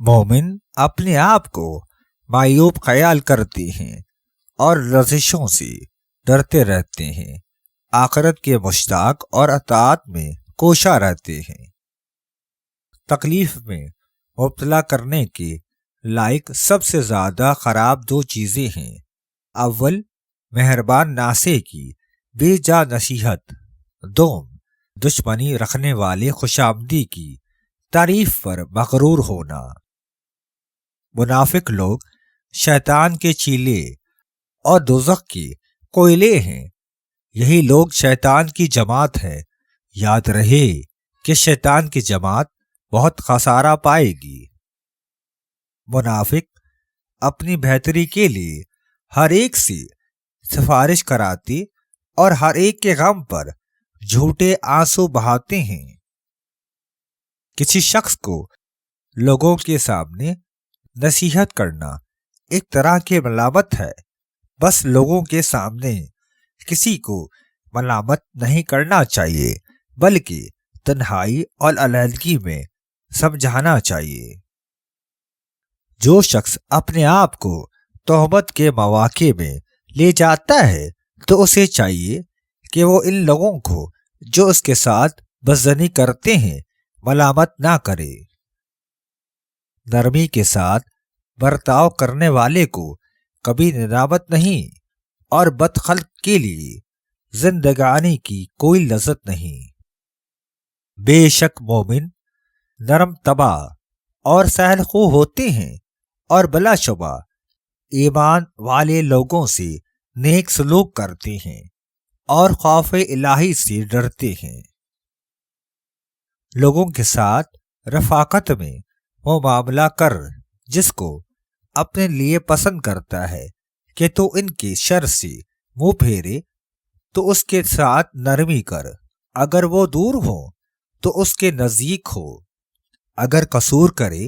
مومن اپنے آپ کو معیوب خیال کرتے ہیں اور لرزشوں سے ڈرتے رہتے ہیں، آخرت کے مشتاق اور اطاعت میں کوشاں رہتے ہیں۔ تکلیف میں مبتلا کرنے کے لائق سب سے زیادہ خراب دو چیزیں ہیں۔ اول، مہربان ناصح کی بے جا نصیحت، دوم، دشمنی رکھنے والے خوشامدی کی تعریف پر مغرور ہونا۔ منافق لوگ شیطان کے چیلے اور دوزخ کے کوئلے ہیں۔ یہی لوگ شیطان کی جماعت ہے۔ یاد رہے کہ شیطان کی جماعت بہت خسارہ پائے گی۔ منافق اپنی بہتری کے لیے ہر ایک سے سفارش کراتے اور ہر ایک کے غم پر جھوٹے آنسو بہاتے ہیں۔ کسی شخص کو لوگوں کے سامنے نصیحت کرنا ایک طرح کی ملامت ہے۔ بس لوگوں کے سامنے کسی کو ملامت نہیں کرنا چاہیے، بلکہ تنہائی اور علیحدگی میں سمجھانا چاہیے۔ جو شخص اپنے آپ کو تہمت کے مواقع میں لے جاتا ہے تو اسے چاہیے کہ وہ ان لوگوں کو جو اس کے ساتھ بدظنی کرتے ہیں ملامت نہ کرے۔ نرمی کے ساتھ برتاؤ کرنے والے کو کبھی ندامت نہیں، اور بدخلق کے لیے زندگانی کی کوئی لذت نہیں۔ بے شک مومن نرم طبع اور سہل خو ہوتے ہیں، اور بلا شبہ ایمان والے لوگوں سے نیک سلوک کرتے ہیں اور خوف الہی سے ڈرتے ہیں۔ لوگوں کے ساتھ رفاقت میں وہ معاملہ کر جس کو اپنے لیے پسند کرتا ہے کہ تو ان کے شر سے منہ پھیرے تو اس کے ساتھ نرمی کر، اگر وہ دور ہو تو اس کے نزدیک ہو، اگر قصور کرے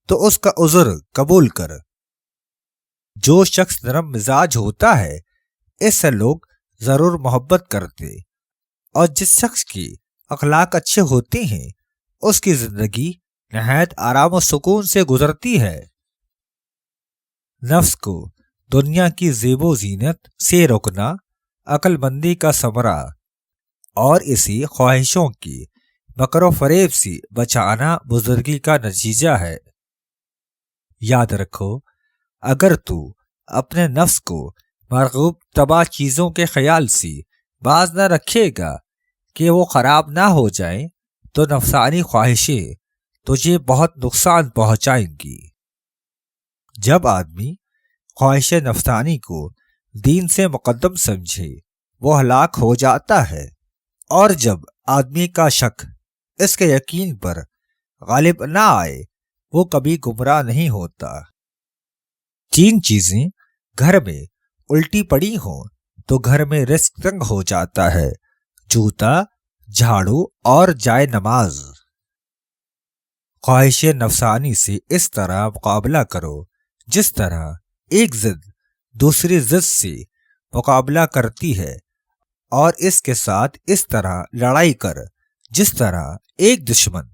تو اس کا عذر قبول کر۔ جو شخص نرم مزاج ہوتا ہے اس سے لوگ ضرور محبت کرتے، اور جس شخص کے اخلاق اچھے ہوتے ہیں اس کی زندگی نہایت آرام و سکون سے گزرتی ہے۔ نفس کو دنیا کی زیب و زینت سے روکنا عقل مندی کا ثمرہ، اور اسی خواہشوں کی مکر و فریب سے بچانا بزرگی کا نتیجہ ہے۔ یاد رکھو، اگر تو اپنے نفس کو مرغوب طبع چیزوں کے خیال سے باز نہ رکھے گا کہ وہ خراب نہ ہو جائیں تو نفسانی خواہشیں تجھے بہت نقصان پہنچائیں گی۔ جب آدمی خواہش نفسانی کو دین سے مقدم سمجھے وہ ہلاک ہو جاتا ہے، اور جب آدمی کا شک اس کے یقین پر غالب نہ آئے وہ کبھی گمراہ نہیں ہوتا۔ تین چیزیں گھر میں الٹی پڑی ہوں تو گھر میں رزق تنگ ہو جاتا ہے: جوتا، جھاڑو اور جائے نماز۔ خواہش نفسانی سے اس طرح مقابلہ کرو جس طرح ایک ضد دوسری ضد سے مقابلہ کرتی ہے، اور اس کے ساتھ اس طرح لڑائی کر جس طرح ایک دشمن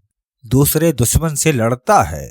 دوسرے دشمن سے لڑتا ہے۔